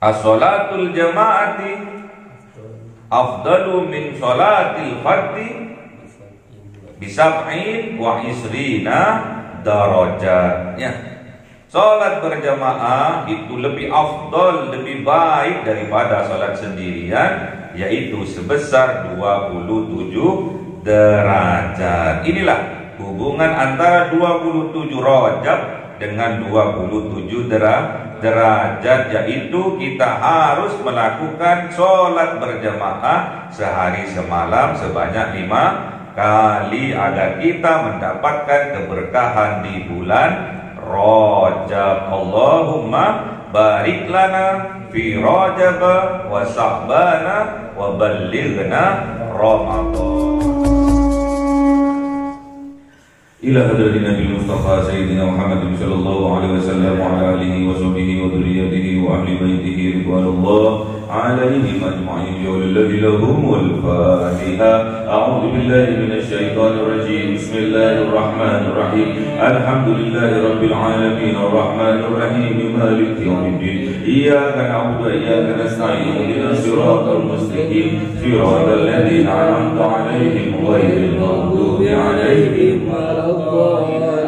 as-salatul jama'ati afdalu min salatil fardhi bisab'in wa isrina darajat. Ya. Salat berjamaah itu lebih afdal, lebih baik daripada salat sendirian, yaitu sebesar 27 derajat. Inilah hubungan antara 27 rajab dengan 27 derajat, yaitu kita harus melakukan sholat berjamaah sehari semalam sebanyak 5 kali agar kita mendapatkan keberkahan di bulan Rajab. Allahumma barik lana fi Rajab wa Sa'bana wa ballighna Ramadan. Ila hadratin Nabi Mustafa Sayyidina Muhammad sallallahu alaihi wasallam wa ala alihi wa sahbihi wa dhurriyyatihi wa ahli baitihi ridwanullah alaihim ajma'in. Ya alladhi lahumul Fatiha. A'udzu billahi minasy syaithanir rajim. Bismillahir rahmanir rahim. Alhamdulillahi rabbil alamin arrahmanir rahim maliki yaumiddin. Iyyaka na'budu wa iyyaka nasta'in. Ihdinas siratal mustaqim. Siratal ladzina an'amta 'alaihim ghairil maghdubi 'alaihim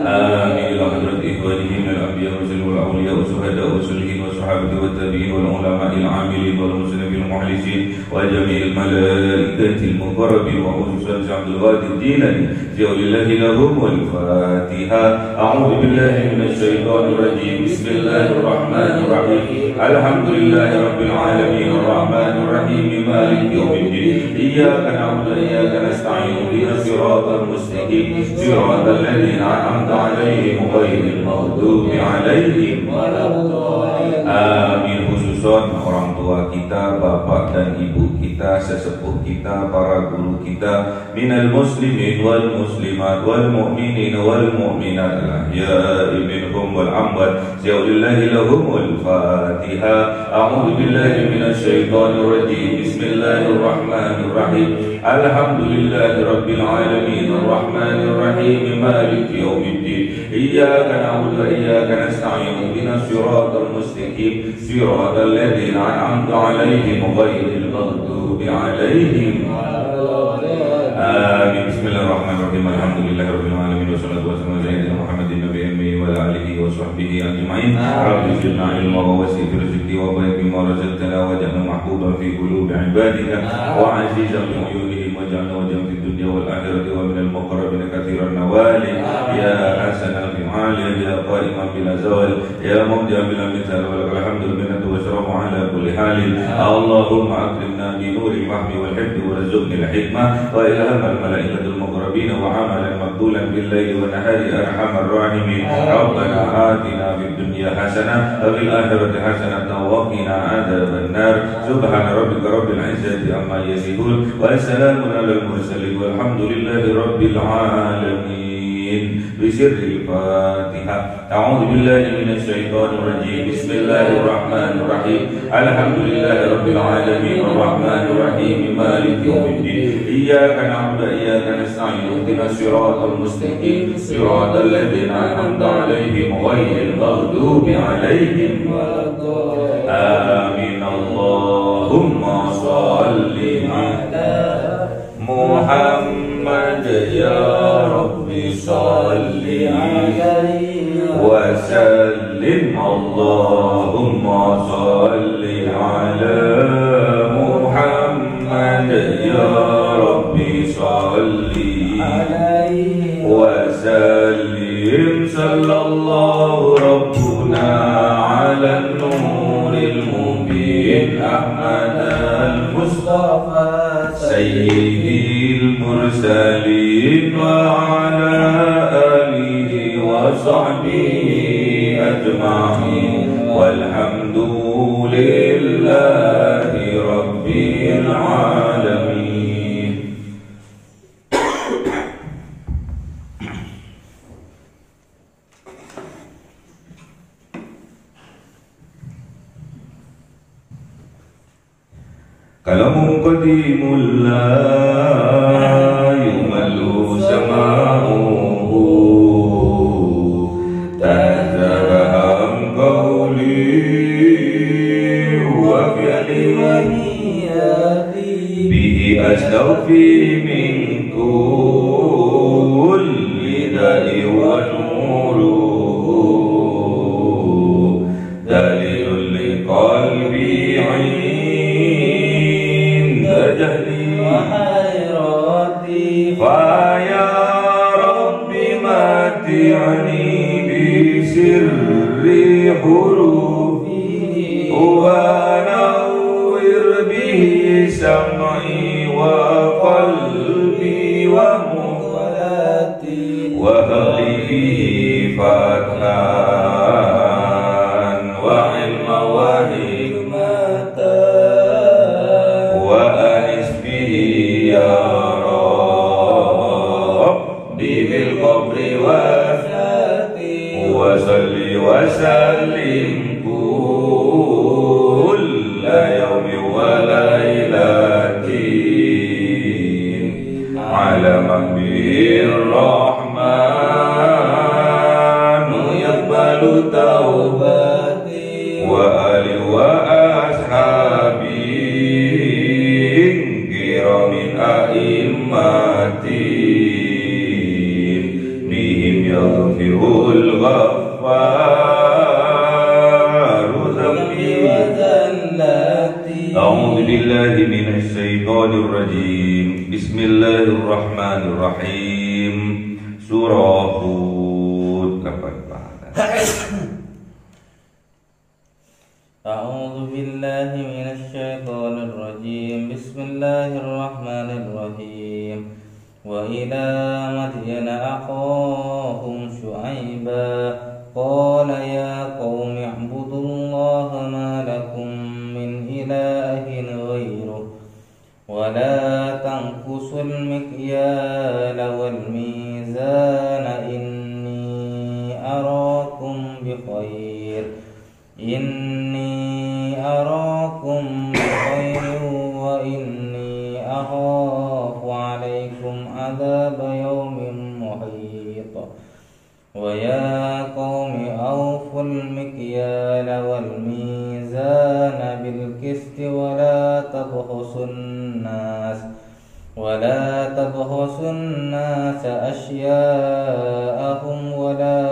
آمين. إلى حضرة إخوانه من الأنبياء والأولياء والشهداء والصالحين والصحابة والتابعين والعلماء العاملين والمسلمين المخلصين وجميع الملائكة المقربين وخصوصا عبد القادر الجيلاني جعل الله لهم الفاتحة. أعوذ بالله من الشيطان الرجيم. بسم الله الرحمن الرحيم. الحمد لله رب العالمين الرحمن الرحيم مالك يوم الدين. إياك نعبد وإياك نستعين. اهدنا الصراط المستقيم صراط الذين أنعمت عليهم غير المغضوب عليهم ولا الضالين. Amin. Khususon orang tua kita, bapak dan ibu kita, sesepuh kita, para guru kita, minal muslimin wal muslimat wal mu'minin wal mu'minat al-ahya'i minhum wal amwat. Ja'alillahi lahumul Fatiha. A'udzu billahi minasy syaithanir rajim. Bismillahirrahmanirrahim. Alhamdulillahi rabbil alamin arrahmanir rahim maliki yaumiddin. Iyyaka na'budu wa iyyaka nasta'in. Ihdinas siratal mustaqim siratal ladzina an'amta 'alaihim ghairil maghdubi 'alaihim waladdallin. Amin. Bismillahirrahmanirrahim. Alhamdulillahi rabbil alamin wassalatu wassalamu ala sayyidina Muhammadin nabiyyi wa ala alihi wa sahbihi ajma'in. Rabbi zidna ilma wa wasi' fi rizqi wa barik bima razaqtana waj'alna mahbuban fi qulubi 'ibadika wa 'azizan bi 'uyunihim waj'alna wajhan fid dunya wal akhirati wa minal muqarrabin katsiran nawali ya hasanal fi'ali ya qaiman bila zawal ya mubdi'an bila mithal wa lakal hamdul minnatu wa syarafu ala kulli halin. Allahumma akrimna bi nuril fahmi wal hifdhi warzuqni al hikmah wa ilhamal malaikatul muqarrabin wa amalan maqbulan bil laili wa nahari arhamar rahimin. Rabbana atina fid dunya hasanah wa fil akhirati hasanah wa qina adzaban nar. Subhana rabbika rabbil izzati amma yasifun wa salamun alal mursalin walhamdulillahi rabbil alamin. Bisirril Fatihah. A'udzu billahi minasy syaithanir rajim. Bismillahirrahmanirrahim. Alhamdulillahi rabbil alamin arrahmanir rahim maliki yaumiddin. Iyyaka na'budu wa iyyaka nasta'in. Ihdinas siratal mustaqim siratal ladzina an'amta 'alaihim ghairil maghdubi 'alaihim waladdallin. Amin. Allahumma shalli 'ala Muhammad ya Rabbi salli wa sallim. Allahumma salli ala Muhammad ya Rabbi salli wa sallim. Sallallahu rabbuna ala nuril mubin Ahmad al-Mustafa Sayyidil mursalin wa ala alihi wa sahbihi ajma'in walhamdulillahi rabbil alamin. Kalamu qadimul la yumallu sama'uhu tazaraham qawli wa ونياتي به أستوفي من كل داء ونوره دليل لقلبي عند جهلي وحيراتي فيا رب متعني بسر حروفي ونور به سمعي وقلبي ومخلاتي وهب لي فتحا وعلما وحكمة وأنس به يا ربي بالقبر وصلي وسلم كل يوم وليلة على من به الرحمن يقبل توبتي وآل وأصحابي كرام أئمتي بهم يغفر الغفار ذنبي وزلاتي. أعوذ بالله من الشيطان الرجيم. بسم الله الرحمن الرحيم. Surah Hud. أعوذ بالله من الشيطان الرجيم. بسم الله الرحمن الرحيم. وإلى مدين أخاهم شعيبا قال يا قوم اعبدوا الله ما لكم من إله غيره ولا تنقصوا المكيال والميزان إني أراكم بخير وإني أخاف عليكم عذاب يوم محيط. ويا قوم أوفوا المكيال والميزان بالقسط ولا تبخسوا الناس أشياءهم ولا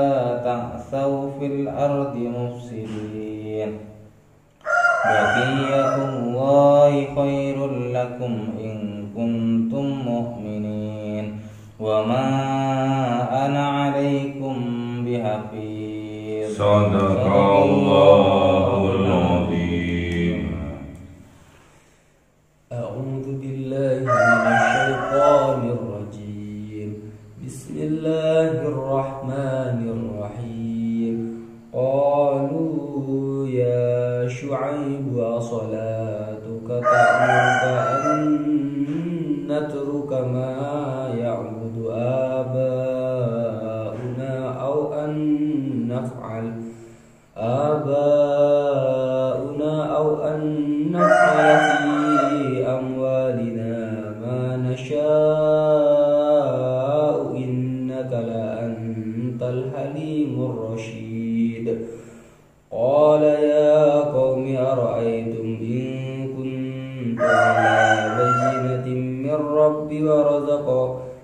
تعثوا في الأرض مفسدين. بقية الله خير لكم إن كنتم مؤمنين وما أنا عليكم بحفيظ. صدق الله العظيم. أعوذ بالله من الشيطان الرجيم. بسم الله الرحمن الرحيم. قالوا يا شعيب أصلاتك تأمرك أن نترك ما يعبد آباؤنا أو أن نفعل في أموالنا ما نشاء إنك لأنت الحليم الرشيد. قال يا قوم أرأيتم إن كنت على بينة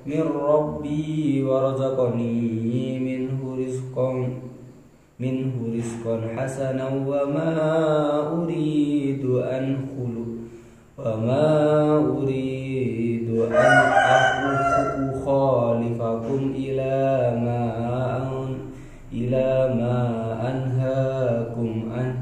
من ربي ورزقني منه رزقا حسنا وما أريد أن أخالفكم إلى ما أنهاكم عنه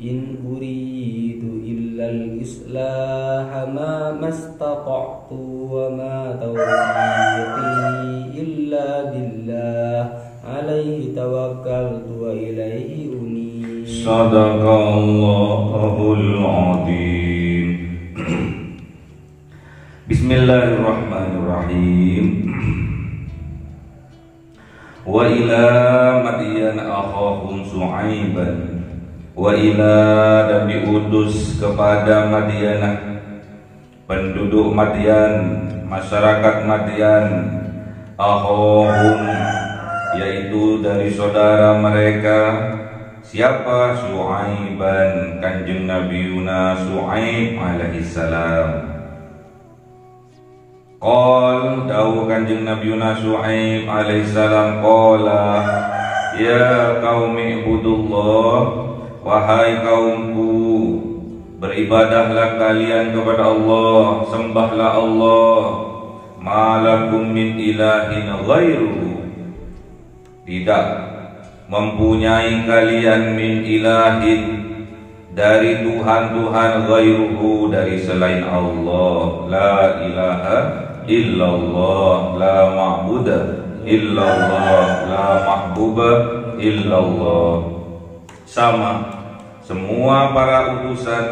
إن أريد إلا الإصلاح ما استطعت وما توفيقي إلا بالله عليه توكلت وإليه أنيب. صدق الله العظيم. بسم الله الرحمن الرحيم. وإلى مدين أخاهم شعaiban. Dan diutus kepada Madianah, penduduk Madian, masyarakat Madian, akhahum, yaitu dari saudara mereka Siapa? Syu'aiban, kanjeng Nabi Yuna Syu'aib alaihissalam. Qol, dawuh kanjeng Nabi Yuna Syu'aib alaihissalam, qala ya qaumi ibudullah, wahai kaumku, beribadahlah kalian kepada Allah, sembahlah Allah. Malakum min ilahin ghairuhu, tidak mempunyai kalian min ilahin, dari Tuhan-Tuhan ghairuhu, dari selain Allah. La ilaha illallah, la ma'buda illallah, la mahbuba illallah. Sama, semua para utusan,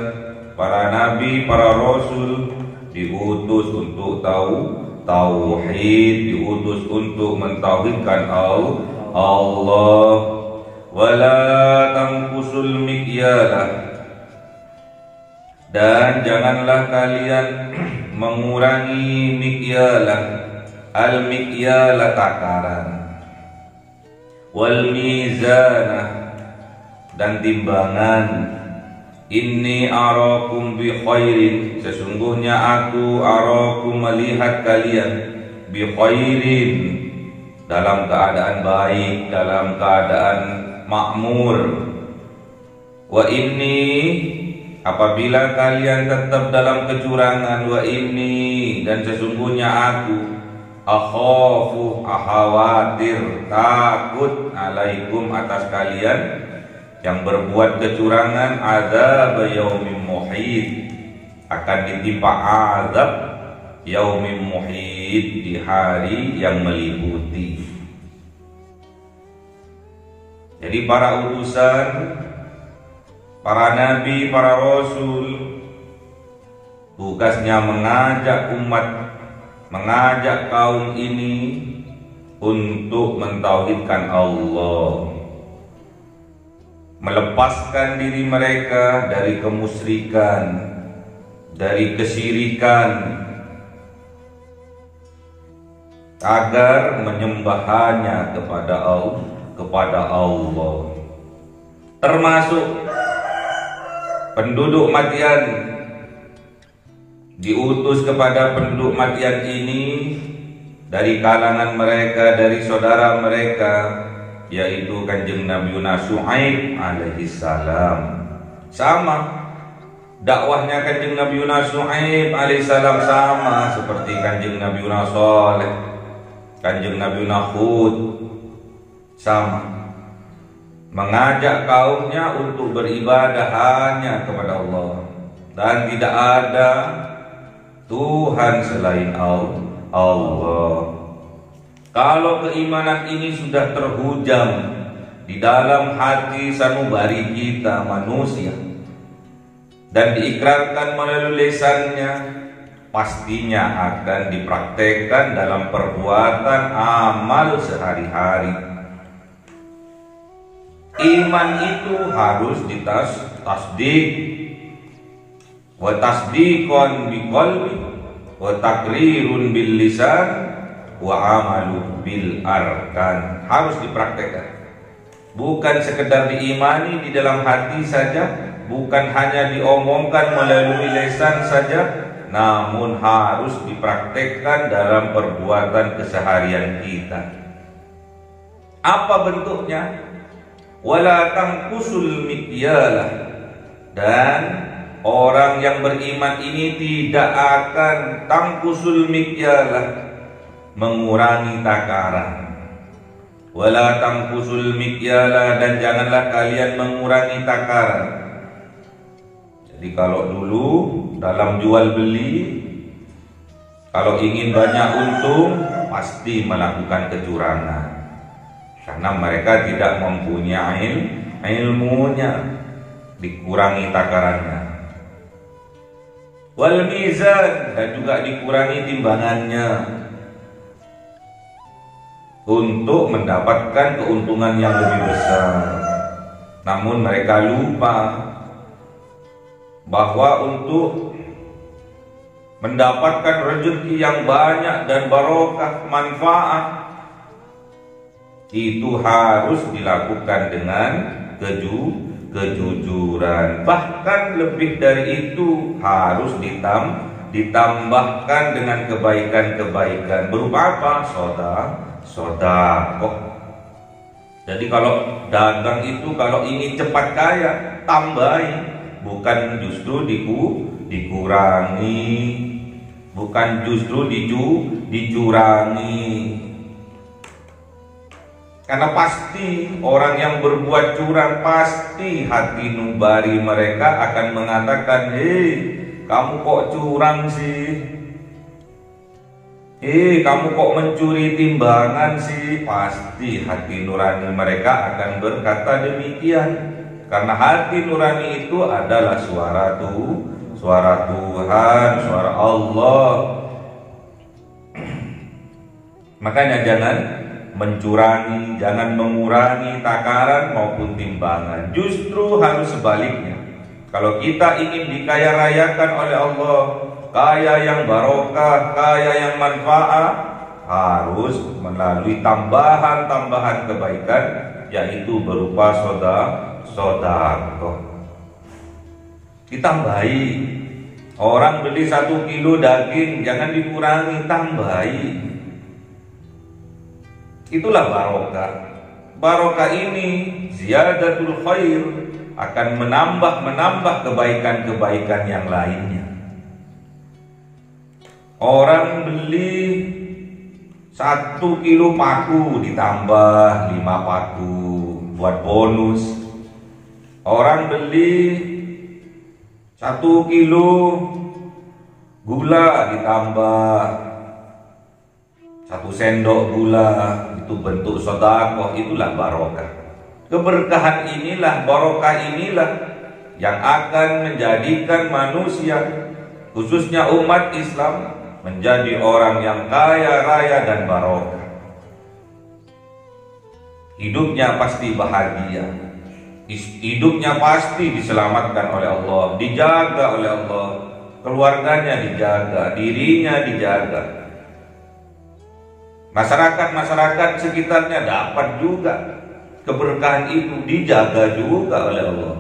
para nabi, para rasul diutus untuk tahu tauhid, diutus untuk mentauhidkan Allah. Wala tanqusul mikyalah, dan janganlah kalian mengurangi mikyalah, al mikyalah takaran, wal mizanah, dan timbangan. Inni arakum bi khairin, sesungguhnya aku arakum melihat kalian bi khairin, dalam keadaan baik, dalam keadaan makmur. Wa inni, apabila kalian tetap dalam kecurangan. Wa inni, dan sesungguhnya aku akhafu, khawatir, takut alaikum, atas kalian yang berbuat kecurangan, azab yaumin muhit, akan ditimpa azab yaumin muhit, di hari yang meliputi. Jadi para utusan, para nabi, para rasul, tugasnya mengajak umat, mengajak kaum ini untuk mentauhidkan Allah, melepaskan diri mereka dari kemusyrikan, dari kesyirikan, agar menyembah hanya kepada Allah. Termasuk penduduk Madian, diutus kepada penduduk Madian ini dari kalangan mereka, dari saudara mereka, yaitu kanjeng Nabi Syu'aib alaihissalam. Sama, dakwahnya kanjeng Nabi Syu'aib alaihissalam sama seperti kanjeng Nabi Saleh, kanjeng Nabi Hud, sama, mengajak kaumnya untuk beribadah hanya kepada Allah, dan tidak ada Tuhan selain Allah. Kalau keimanan ini sudah terhujam di dalam hati sanubari kita manusia dan diikrarkan melalui lisannya, pastinya akan dipraktekkan dalam perbuatan amal sehari-hari. Iman itu harus ditasdik, wa tasdiqan biqalbi, wa taqrirun bil lisan, wa amalu bil arkan. Harus dipraktekkan, bukan sekedar diimani di dalam hati saja, bukan hanya diomongkan melalui lisan saja, namun harus dipraktekkan dalam perbuatan keseharian kita. Apa bentuknya? Wala tanqusul mikyalah, dan orang yang beriman ini tidak akan tanqusul mikyalah, mengurangi takaran. Wala tanqusul mikyala, dan janganlah kalian mengurangi takaran. Jadi kalau dulu dalam jual beli, kalau ingin banyak untung pasti melakukan kecurangan, karena mereka tidak mempunyai ilmunya, dikurangi takarannya. Wal mizan, dan juga dikurangi timbangannya untuk mendapatkan keuntungan yang lebih besar. Namun mereka lupa bahwa untuk mendapatkan rezeki yang banyak dan barokah, manfaat, itu harus dilakukan dengan kejujuran. Bahkan lebih dari itu harus ditambahkan dengan kebaikan-kebaikan. Berupa apa? Sedekah. Jadi kalau dagang itu kalau ingin cepat kaya, tambahi, bukan justru dikurangi, bukan justru dicurangi. Karena pasti orang yang berbuat curang, pasti hati nubari mereka akan mengatakan, hei, kamu kok curang sih? Kamu kok mencuri timbangan sih? Pasti hati nurani mereka akan berkata demikian. Karena hati nurani itu adalah suara Tuhan, suara Allah. Makanya jangan mencurangi, jangan mengurangi takaran maupun timbangan. Justru harus sebaliknya. Kalau kita ingin dikaya rayakan oleh Allah, kaya yang barokah, kaya yang manfaat, harus melalui tambahan-tambahan kebaikan, yaitu berupa sedekah. Ditambahi. Orang beli 1 kilo daging, jangan dikurangi, tambahi. Itulah barokah. Barokah ini ziyadatul khair, akan menambah kebaikan-kebaikan yang lainnya. Orang beli 1 kilo paku ditambah 5 paku buat bonus. Orang beli 1 kilo gula ditambah 1 sendok gula, itu bentuk sedekah. Itulah barokah. Keberkahan inilah, barokah inilah yang akan menjadikan manusia, khususnya umat Islam, menjadi orang yang kaya raya dan barokah. Hidupnya pasti bahagia, hidupnya pasti diselamatkan oleh Allah, dijaga oleh Allah, keluarganya dijaga, dirinya dijaga, masyarakat sekitarnya dapat juga keberkahan itu, dijaga juga oleh Allah.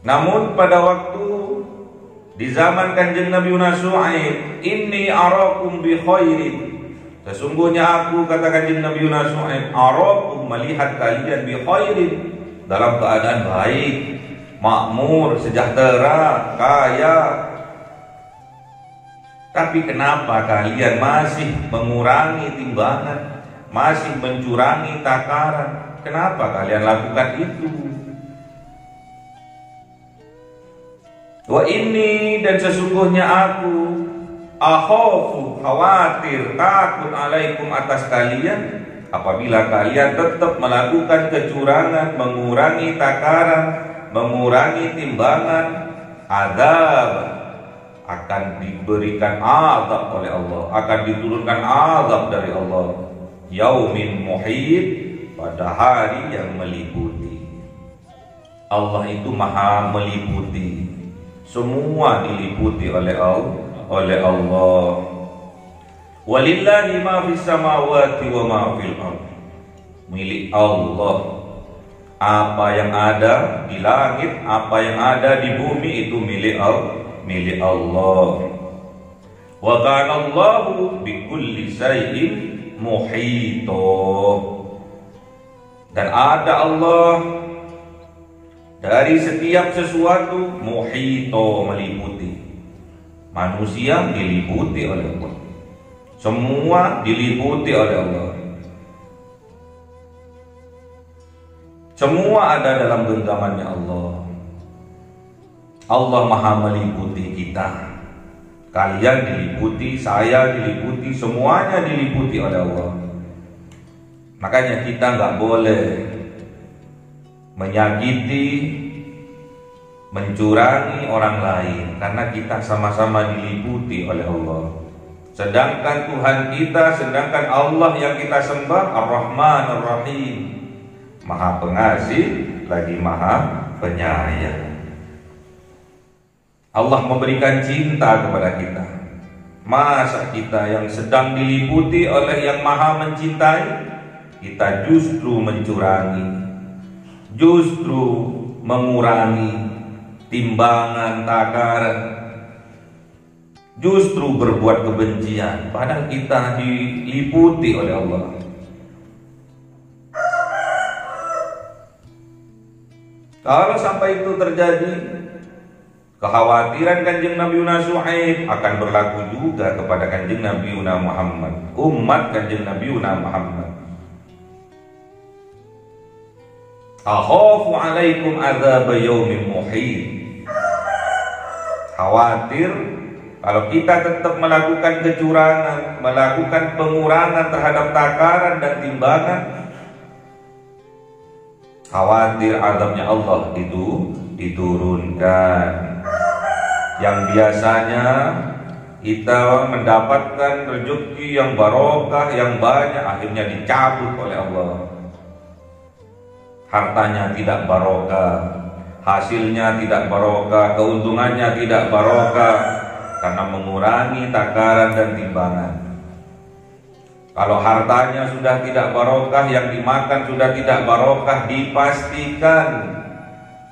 Namun pada waktu di zaman Kanjeng Nabi Shu'aib, inni arakum bi khairin, sesungguhnya aku, kata Kanjeng Nabi Shu'aib, arakum, melihat kalian bi khairin, dalam keadaan baik, makmur, sejahtera, kaya. Tapi kenapa kalian masih mengurangi timbangan, masih mencurangi takaran? Kenapa kalian lakukan itu? Wa inni, dan sesungguhnya aku, akhafu, khawatir, takut, alaikum, atas kalian, apabila kalian tetap melakukan kecurangan, mengurangi takaran, mengurangi timbangan, azab, akan diberikan azab oleh Allah, akan diturunkan azab dari Allah, yaumin muhit, pada hari yang meliputi. Allah itu maha meliputi, semua diliputi oleh Allah. Walillahi ma fis samawati wa ma fil ardh, milik Allah apa yang ada di langit, apa yang ada di bumi, itu milik Allah. Wa kana Allahu bikulli syai'in muhito, dan ada Allah dari setiap sesuatu, muhito, meliputi. Manusia diliputi oleh Allah, semua diliputi oleh Allah, semua ada dalam genggamannya Allah. Allah maha meliputi kita, kalian diliputi, saya diliputi, semuanya diliputi oleh Allah. Makanya kita nggak boleh menyakiti, mencurangi orang lain, karena kita sama-sama diliputi oleh Allah. Sedangkan Tuhan kita, sedangkan Allah yang kita sembah, Ar-Rahman Ar-Rahim, maha pengasih lagi maha penyayang. Allah memberikan cinta kepada kita. Masa kita yang sedang diliputi oleh yang maha mencintai, kita justru mencurangi, justru mengurangi timbangan takaran, justru berbuat kebencian, padahal kita diliputi oleh Allah. Kalau sampai itu terjadi, kekhawatiran Kanjeng Nabi Syuaib akan berlaku juga kepada Kanjeng Nabi Muhammad, umat Kanjeng Nabi Muhammad. Akhafu alaikum adzab yaumin muhit. Khawatir kalau kita tetap melakukan kecurangan, melakukan pengurangan terhadap takaran dan timbangan, khawatir azabnya Allah itu diturunkan. Yang biasanya kita mendapatkan rezeki yang barokah, yang banyak, akhirnya dicabut oleh Allah. Hartanya tidak barokah, hasilnya tidak barokah, keuntungannya tidak barokah, karena mengurangi takaran dan timbangan. Kalau hartanya sudah tidak barokah, yang dimakan sudah tidak barokah, dipastikan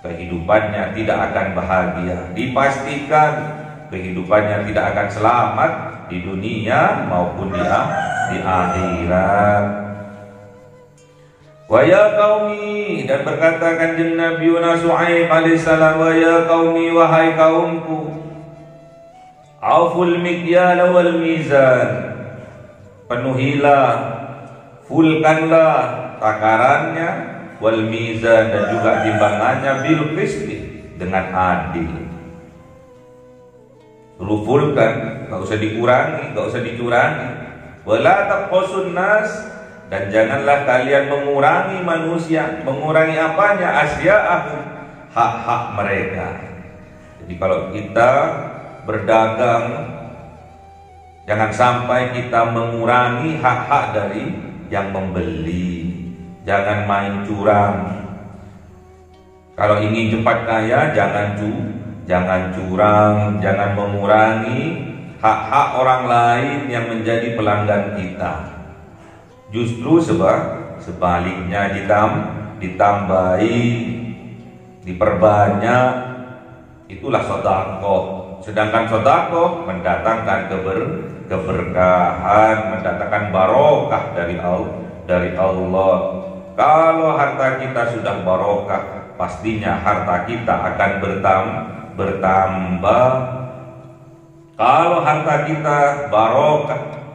kehidupannya tidak akan bahagia, dipastikan kehidupannya tidak akan selamat di dunia maupun di akhirat. Wa ya qaumi, dan berkata Kanjeng Nabi Syuaib alaihissalam, wa ya qaumi, wahai kaumku, auful mikyal wal mizan, penuhilah, fullkanlah takarannya, wal mizan, dan juga timbangannya, bil qisti, dengan adil. Suruh fullkan, gak usah dikurangi, gak usah dicurangi. Wala taqasun nas, dan janganlah kalian mengurangi manusia. Mengurangi apanya? Asya'ahum, hak-hak mereka. Jadi kalau kita berdagang, jangan sampai kita mengurangi hak-hak dari yang membeli. Jangan main curang. Kalau ingin cepat kaya, jangan curang, jangan mengurangi hak-hak orang lain yang menjadi pelanggan kita. Justru sebaliknya ditambahi, diperbanyak, itulah sedekah. Sedangkan sedekah mendatangkan keberkahan, mendatangkan barokah dari Allah. Kalau harta kita sudah barokah, pastinya harta kita akan bertambah. Kalau harta kita barokah,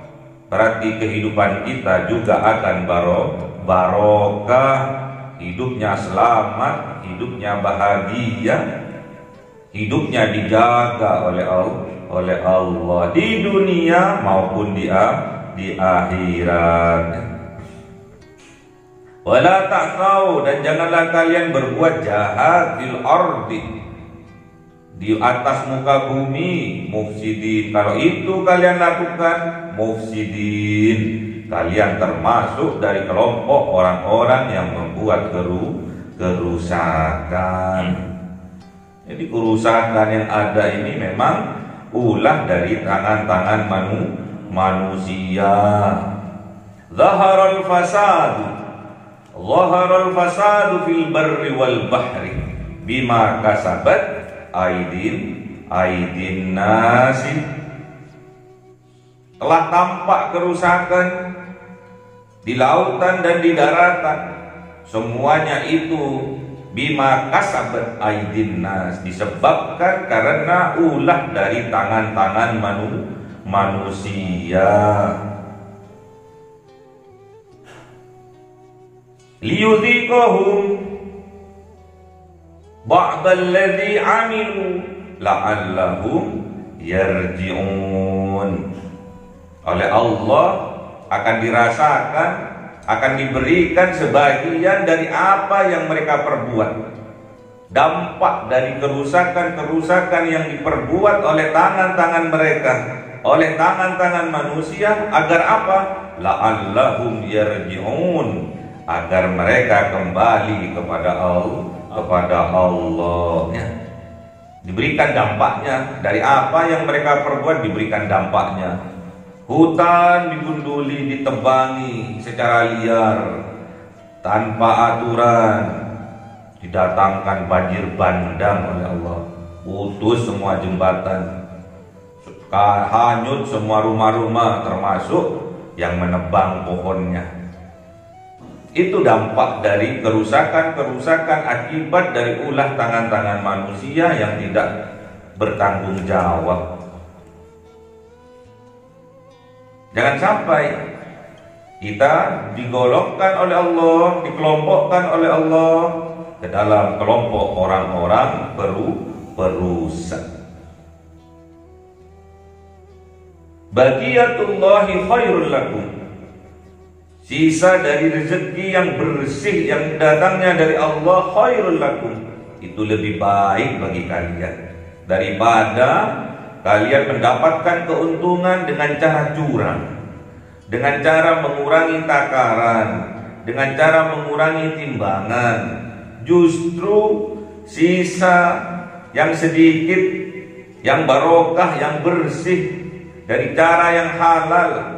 berarti kehidupan kita juga akan barokah, hidupnya selamat, hidupnya bahagia, hidupnya dijaga oleh Allah di dunia maupun di akhirat. Wala ta'tau, dan janganlah kalian berbuat jahat fil ardi, di atas muka bumi, mufsidin. Kalau itu kalian lakukan, mufsidin, kalian termasuk dari kelompok orang-orang yang membuat kerusakan. Jadi kerusakan yang ada ini memang ulah dari tangan-tangan manusia. Zaharal fasadu fil barri wal bahri bima kasabat aidin nasi. Telah tampak kerusakan di lautan dan di daratan, semuanya itu bima kasabat aidin nas, disebabkan karena ulah dari tangan-tangan manusia. Liyudhiqahum ba'dalladzi 'amilu la'allahum yarji'un. Oleh Allah akan dirasakan, akan diberikan sebagian dari apa yang mereka perbuat. Dampak dari kerusakan-kerusakan yang diperbuat oleh tangan-tangan mereka, oleh tangan-tangan manusia, agar apa? La'allahum yarji'un, agar mereka kembali kepada Allah. Ya. Diberikan dampaknya dari apa yang mereka perbuat, diberikan dampaknya. Hutan digunduli, ditebangi secara liar, tanpa aturan, didatangkan banjir bandang oleh Allah, putus semua jembatan, hanyut semua rumah-rumah termasuk yang menebang pohonnya. Itu dampak dari kerusakan-kerusakan akibat dari ulah tangan-tangan manusia yang tidak bertanggung jawab. Jangan sampai kita digolongkan oleh Allah, dikelompokkan oleh Allah ke dalam kelompok orang-orang perusak. Baqiyatullahi khairul lakum. Sisa dari rezeki yang bersih yang datangnya dari Allah khairul lakum. Itu lebih baik bagi kalian daripada kalian mendapatkan keuntungan dengan cara curang, dengan cara mengurangi takaran, dengan cara mengurangi timbangan. Justru sisa yang sedikit, yang barokah, yang bersih dari cara yang halal,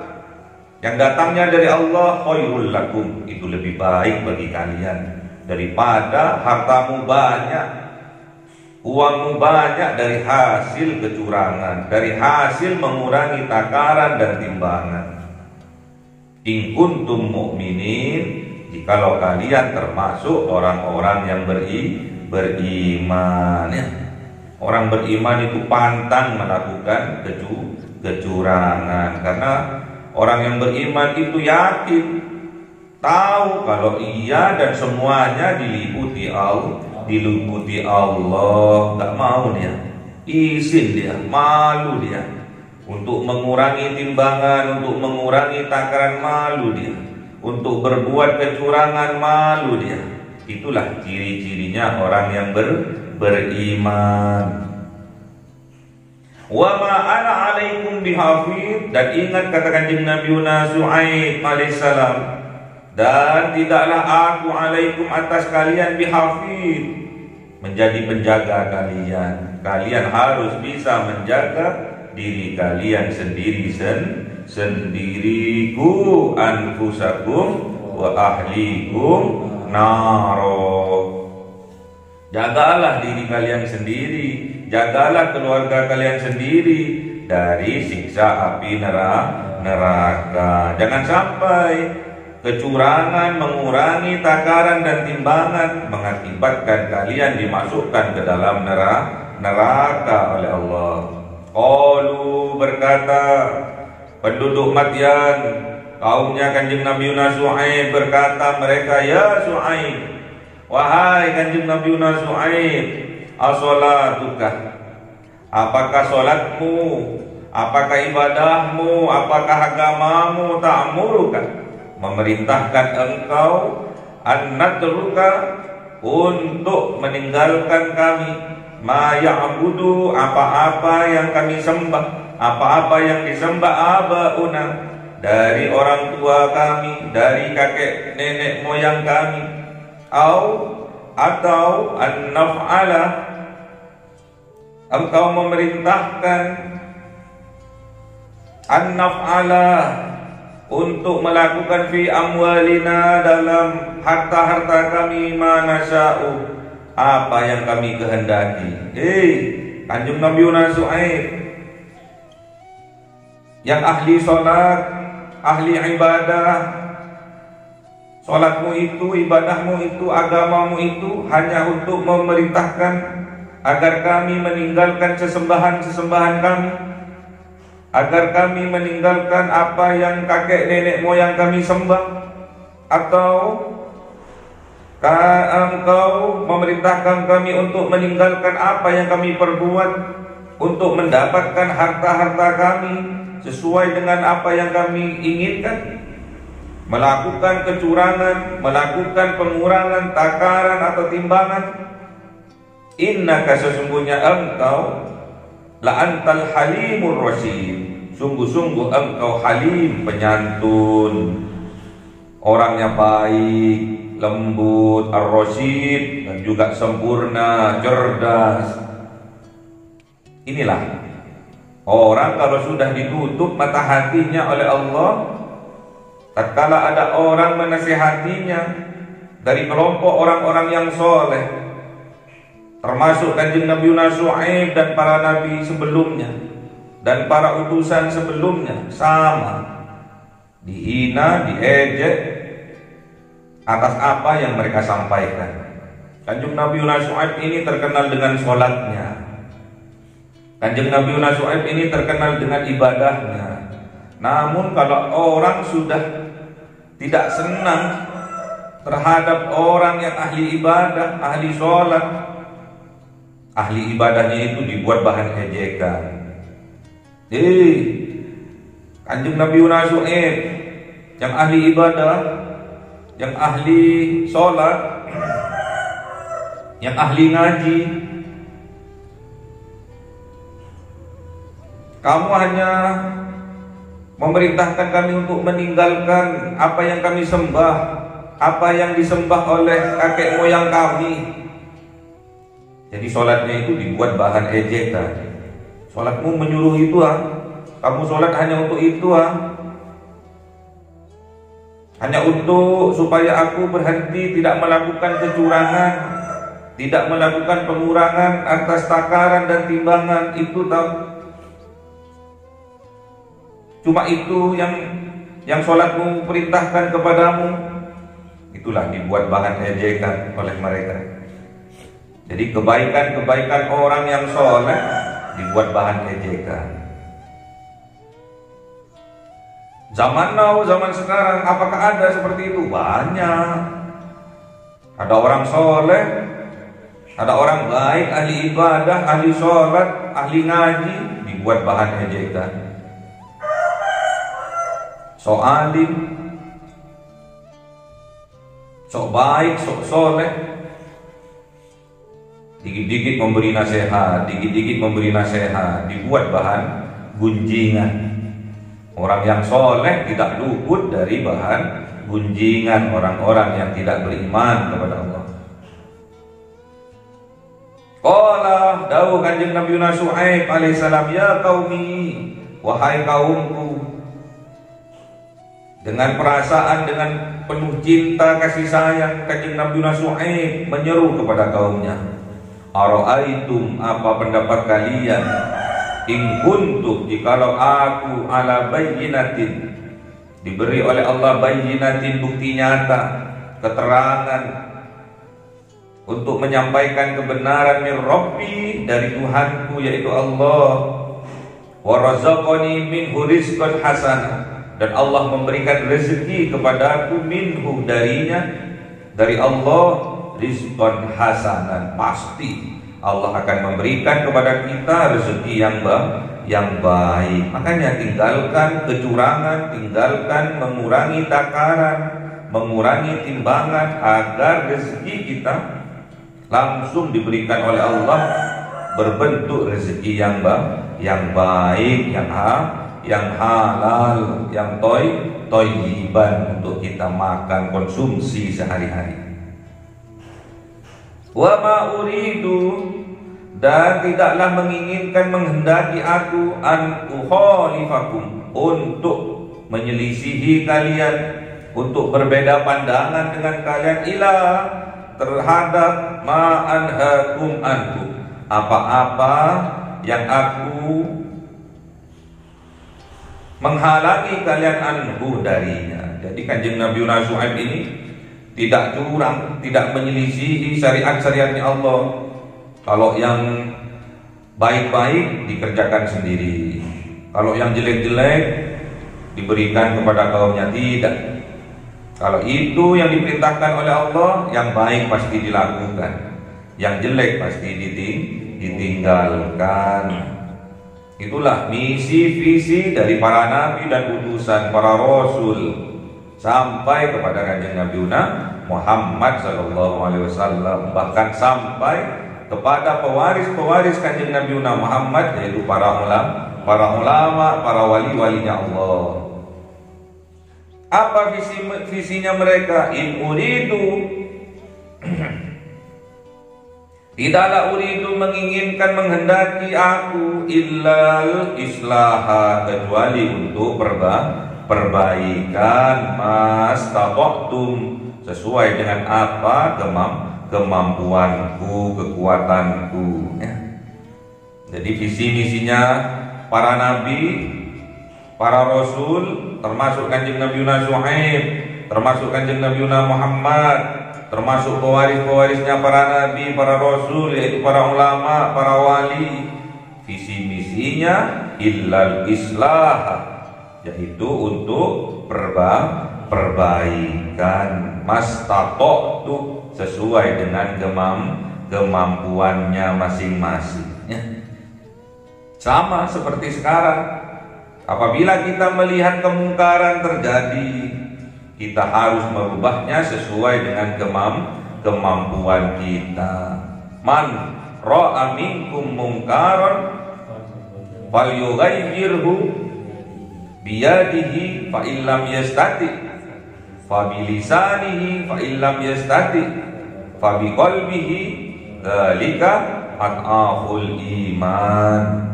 yang datangnya dari Allah khairul lakum, itu lebih baik bagi kalian daripada hartamu banyak, uangmu banyak dari hasil kecurangan, dari hasil mengurangi takaran dan timbangan. In kuntum mu'minin, jikalau kalian termasuk orang-orang yang beriman, ya. Orang beriman itu pantang melakukan kecurangan, karena orang yang beriman itu yakin, tahu kalau ia dan semuanya diliputi Allah, nggak mau dia, izin dia, malu dia, untuk mengurangi timbangan, untuk mengurangi takaran, malu dia, untuk berbuat kecurangan, malu dia. Itulah ciri-cirinya orang yang beriman. Wa ma ana alaikum bihafid, dan ingat kata Kanjeng Nabi Shu'aib alaihissalam, dan tidaklah aku alaikum atas kalian bihafid, menjadi penjaga kalian. Kalian harus bisa menjaga diri kalian sendiri. Ku anfusakum wa ahlikum naro. Jagalah diri kalian sendiri, jagalah keluarga kalian sendiri dari siksa api neraka. Jangan sampai kecurangan, mengurangi takaran dan timbangan mengakibatkan kalian dimasukkan ke dalam neraka oleh Allah. Qalu, berkata penduduk Madyan, kaumnya Kanjeng Nabi Shu'aib, berkata mereka, ya Shu'aib, wahai Kanjeng Nabi Shu'aib, as-salatuka, apakah salatmu, apakah ibadahmu, apakah agamamu ta'muruka, memerintahkan engkau an-natruka, untuk meninggalkan kami, ma ya'budu, apa-apa yang kami sembah, apa-apa yang disembah abauna, dari orang tua kami, dari kakek nenek moyang kami, atau an-naf'ala, engkau memerintahkan an-naf'ala, untuk melakukan fi amwalina, dalam harta-harta kami, ma nasya'u, apa yang kami kehendaki. Kanjeng Nabi Shu'aib yang ahli sholat, ahli ibadah, sholatmu itu, ibadahmu itu, agamamu itu hanya untuk memerintahkan agar kami meninggalkan sesembahan-sesembahan kami, agar kami meninggalkan apa yang kakek nenek moyang kami sembah, atau engkau memerintahkan kami untuk meninggalkan apa yang kami perbuat, untuk mendapatkan harta-harta kami sesuai dengan apa yang kami inginkan, melakukan kecurangan, melakukan pengurangan takaran atau timbangan. Innaka, sesungguhnya engkau, la antal halimur rasyid, sungguh-sungguh engkau halim, penyantun, orangnya baik, lembut, ar-rasyid, dan juga sempurna, cerdas. Inilah orang kalau sudah ditutup mata hatinya oleh Allah, tatkala ada orang menasihatinya, dari kelompok orang-orang yang soleh, termasuk kanjeng Nabi Syuaib dan para nabi sebelumnya dan para utusan sebelumnya, sama dihina, diejek atas apa yang mereka sampaikan. Kanjeng Nabi Syuaib ini terkenal dengan sholatnya, kanjeng Nabi Syuaib ini terkenal dengan ibadahnya. Namun kalau orang sudah tidak senang terhadap orang yang ahli ibadah, ahli sholat, ahli ibadahnya itu dibuat bahan ejekan. Kanjeng Nabi Syuaib yang ahli ibadah, yang ahli sholat, yang ahli ngaji, kamu hanya memerintahkan kami untuk meninggalkan apa yang kami sembah, apa yang disembah oleh kakek moyang kami. Jadi sholatnya itu dibuat bahan ejekan. Sholatmu menyuruh itu kamu sholat hanya untuk itu hanya untuk supaya aku berhenti tidak melakukan kecurangan, tidak melakukan pengurangan atas takaran dan timbangan. Itu tahu. Cuma itu yang sholatmu perintahkan kepadamu. Itulah dibuat bahan ejekan oleh mereka. Jadi kebaikan-kebaikan orang yang soleh dibuat bahan ejekan. Zaman now, zaman sekarang, apakah ada seperti itu? Banyak. Ada orang soleh, ada orang baik, ahli ibadah, ahli sholat, ahli ngaji, dibuat bahan ejekan. Sok alim, sok baik, sok soleh, dikit-dikit memberi nasihat, dikit-dikit memberi nasihat, dibuat bahan gunjingan. Orang yang soleh tidak luput dari bahan gunjingan orang-orang yang tidak beriman kepada Allah. Qala dawuh kanjeng Nabi Syuaib alaihissalam, ya qaumi, wahai kaumku. Dengan perasaan, dengan penuh cinta kasih sayang, kanjeng Nabi Syuaib menyeru kepada kaumnya, ara'aitum, apa pendapat kalian, in kuntu, jikalau aku ala bayyinatin, diberi oleh Allah bayyinatin, bukti nyata, keterangan untuk menyampaikan kebenaran min Rabbi, dari Tuhanku yaitu Allah, wa razaqani minhu rizqan hasanah, dan Allah memberikan rezeki kepadaku minhu, darinya, dari Allah, rizqan hasanan, pasti Allah akan memberikan kepada kita rezeki yang baik. Makanya tinggalkan kecurangan, tinggalkan mengurangi takaran, mengurangi timbangan, agar rezeki kita langsung diberikan oleh Allah berbentuk rezeki yang baik, yang halal, yang thayyiban untuk kita makan konsumsi sehari-hari. Wa ma uridu, dan tidaklah menginginkan, menghendaki aku, an ukhalifakum, untuk menyelisihi kalian, untuk berbeda pandangan dengan kalian, ila, terhadap ma anhakum anhu, apa-apa yang aku menghalangi kalian anhu, darinya. Jadi kanjeng Nabi Syuaib ini tidak curang, tidak menyelisihi syariat-syariatnya Allah. Kalau yang baik-baik dikerjakan sendiri, kalau yang jelek-jelek diberikan kepada kaumnya, tidak. Kalau itu yang diperintahkan oleh Allah, yang baik pasti dilakukan, yang jelek pasti ditinggalkan. Itulah misi visi dari para nabi dan utusan para rasul sampai kepada kanjeng Nabi Muhammad SAW, bahkan sampai kepada pewaris kanjeng Nabi Muhammad, yaitu para ulama, para wali-walinya Allah. Apa visinya mereka? In uridu, tidaklah uridu menginginkan, menghendaki aku, illal islaha, kecuali untuk perbaikan, mastata'tum, sesuai dengan apa kemampuanku, kekuatanku. Ya. Jadi visi misinya para nabi, para rasul, termasuk kanjeng Nabi Shu'aib, termasuk kanjeng Nabi Muhammad, termasuk pewaris-pewarisnya para nabi, para rasul, yaitu para ulama, para wali. Visi misinya illal islah, yaitu untuk perbaikan, mastata'tu, sesuai dengan kemampuannya masing-masing. Ya. Sama seperti sekarang, apabila kita melihat kemungkaran terjadi, kita harus merubahnya sesuai dengan kemampuan kita. Man ra'a minkum mungkaran falyughayyirhu biyadihi fa illam yastati fa bilisanihi fa illam yastati fa biqalbihi dzalika ad'aful iman.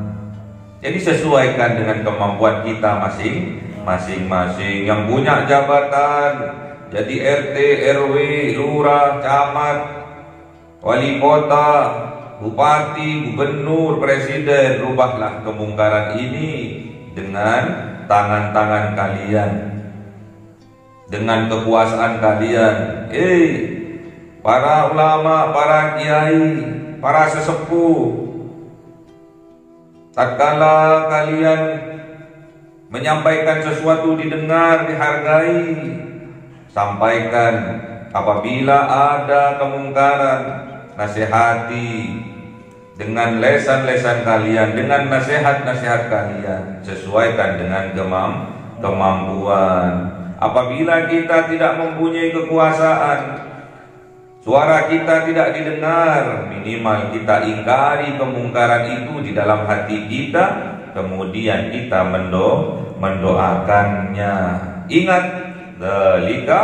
Jadi sesuaikan dengan kemampuan kita masing-masing. Yang punya jabatan jadi RT, RW, lurah, camat, wali kota, bupati, gubernur, presiden, rubahlah kemungkaran ini dengan tangan-tangan kalian, dengan kekuasaan kalian. Para ulama, para kiai, para sesepuh, tatkala kalian menyampaikan sesuatu didengar, dihargai, sampaikan. Apabila ada kemungkaran, nasihati dengan lesan-lesan kalian, dengan nasihat-nasihat kalian, sesuaikan dengan kemampuan. Apabila kita tidak mempunyai kekuasaan, suara kita tidak didengar, minimal kita ingkari kemungkaran itu di dalam hati kita, kemudian kita mendoakannya. Ingat, dzalika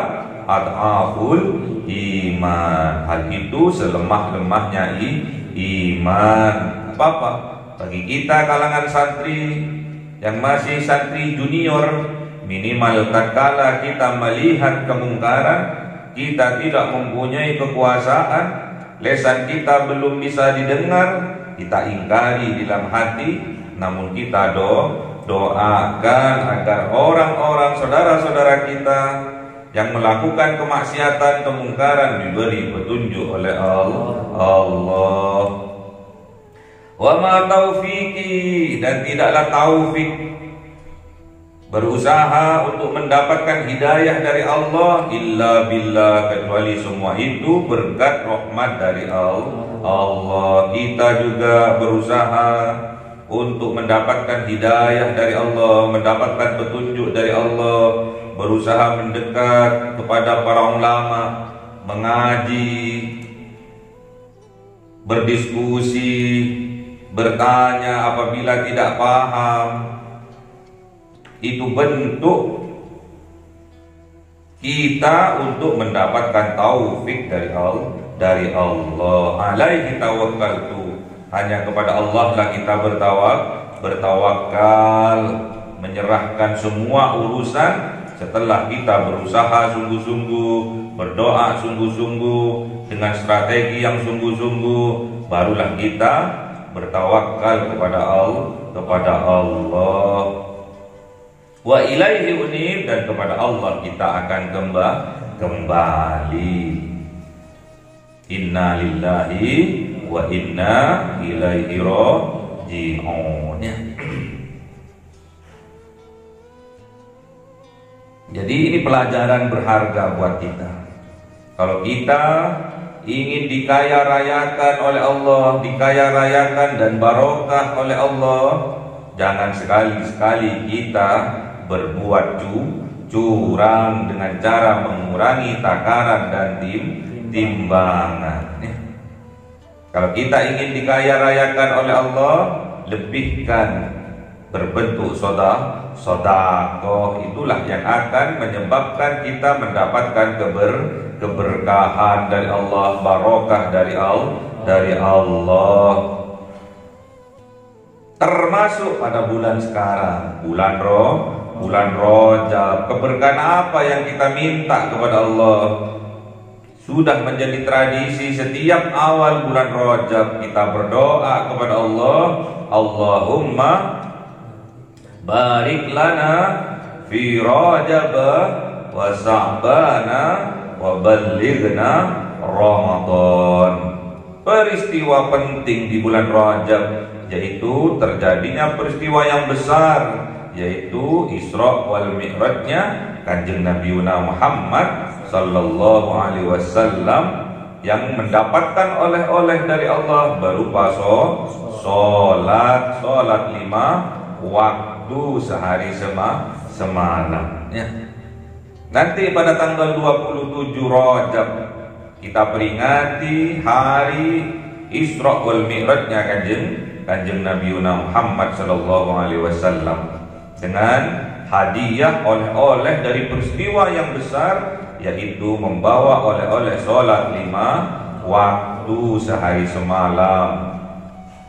ad'aful iman. Hal itu selemah-lemahnya iman. Apa-apa bagi kita kalangan santri yang masih santri junior, minimal tatkala kita melihat kemungkaran, kita tidak mempunyai kekuasaan, lesan kita belum bisa didengar, kita ingkari di dalam hati, namun kita doakan agar orang-orang saudara-saudara kita yang melakukan kemaksiatan, kemungkaran diberi petunjuk oleh Allah. Wa ma taufiqi, dan tidaklah taufik berusaha untuk mendapatkan hidayah dari Allah illa billah, kecuali semua itu berkat rahmat dari Allah. Kita juga berusaha untuk mendapatkan hidayah dari Allah, mendapatkan petunjuk dari Allah, berusaha mendekat kepada para ulama, mengaji, berdiskusi, bertanya apabila tidak paham. Itu bentuk kita untuk mendapatkan taufik dari Allah. Alaihi tawakkaltu, hanya kepada Allah lah kita bertawakal, menyerahkan semua urusan. Setelah kita berusaha sungguh-sungguh, berdoa sungguh-sungguh, dengan strategi yang sungguh-sungguh, barulah kita bertawakal kepada Allah. Wa ilaihi unib, dan kepada Allah kita akan kembali. Inna lillahi wa inna ilaihi raji'un. Jadi ini pelajaran berharga buat kita. Kalau kita ingin dikaya rayakan oleh Allah, dikaya rayakan dan barokah oleh Allah, jangan sekali-sekali kita berbuat curang dengan cara mengurangi takaran dan timbangan. Kalau kita ingin dikaya rayakan oleh Allah, lebihkan berbentuk sedekah, itulah yang akan menyebabkan kita mendapatkan keberkahan dari Allah, barokah dari Allah. Termasuk pada bulan sekarang, bulan Rajab, keberkahan apa yang kita minta kepada Allah? Sudah menjadi tradisi setiap awal bulan Rajab kita berdoa kepada Allah, Allahumma barik lana fi Rajab wa Sa'bana wa ballighna Ramadan. Peristiwa penting di bulan Rajab, yaitu terjadinya peristiwa yang besar, yaitu Isra wal Mi'rajnya Kanjeng Nabi Muhammad sallallahu alaihi wasallam, yang mendapatkan oleh-oleh dari Allah berupa salat 5 waktu sehari semalam ya. Nanti pada tanggal 27 Rajab kita peringati hari Isra wal Mi'rajnya Kanjeng Nabi Muhammad sallallahu alaihi wasallam dengan hadiah oleh-oleh dari peristiwa yang besar, yaitu membawa oleh-oleh salat 5 waktu sehari semalam.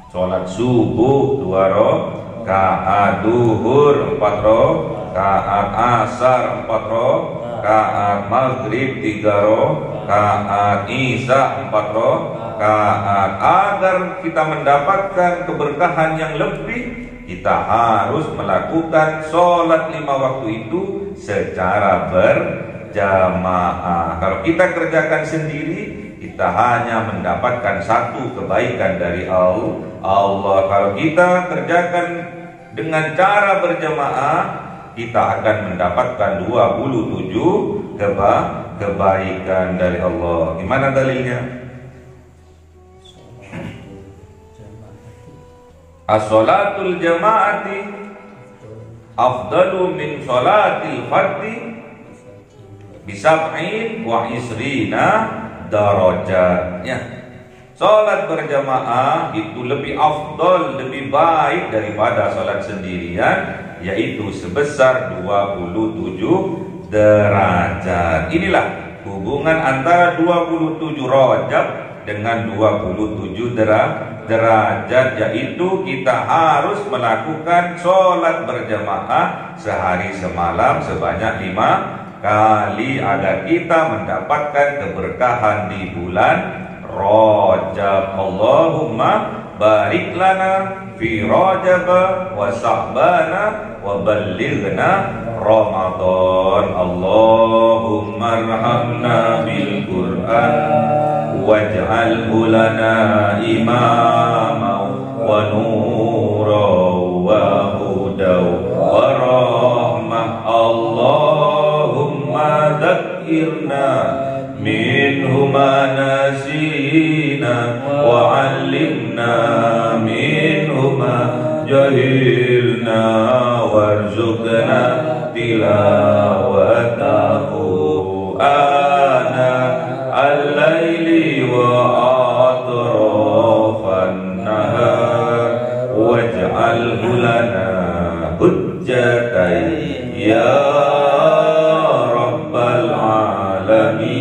Salat subuh 2 rakaat, duhur 4 rakaat, asar 4 rakaat, maghrib 3 rakaat, isya 4 rakaat. Agar kita mendapatkan keberkahan yang lebih, kita harus melakukan sholat 5 waktu itu secara berjamaah. Kalau kita kerjakan sendiri, kita hanya mendapatkan satu kebaikan dari Allah. Kalau kita kerjakan dengan cara berjamaah, kita akan mendapatkan 27 kebaikan dari Allah. Gimana dalilnya? As-salatul jama'ati afdalu min salatil fardhi bisab'in wa isrina darajat ya. Salat berjamaah itu lebih afdal, lebih baik daripada salat sendirian, yaitu sebesar 27 derajat. Inilah hubungan antara 27 Rajab dengan 27 derajat, yaitu kita harus melakukan sholat berjamaah sehari semalam sebanyak 5 kali agar kita mendapatkan keberkahan di bulan Rajab. Allahumma barik lana fi Rajab wa Sa'bana wa ballighna Ramadan. Allahumma arhamna bil Qur'an waj'alhu lana imama wa nura wa huda wa rahmah. Allahumma dzakirna minhu ma nasina wa 'allimna minhu ma jahilna warzuqna tilawatahu ana al-laili wa atrafan nahar waj'alhu lana hujjatan ya rabbal alamin.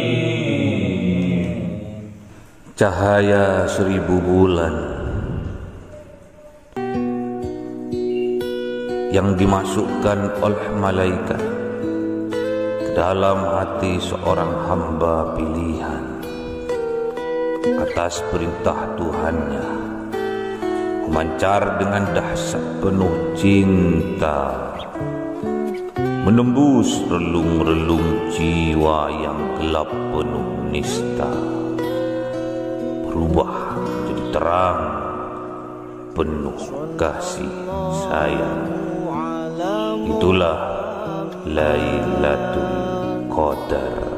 Cahaya 1000 bulan yang dimasukkan oleh malaikat ke dalam hati seorang hamba pilihan atas perintah Tuhannya, memancar dengan dahsyat penuh cinta, menembus relung-relung jiwa yang gelap penuh nista, berubah menjadi terang penuh kasih sayang. Itulah Lailatul Qadar.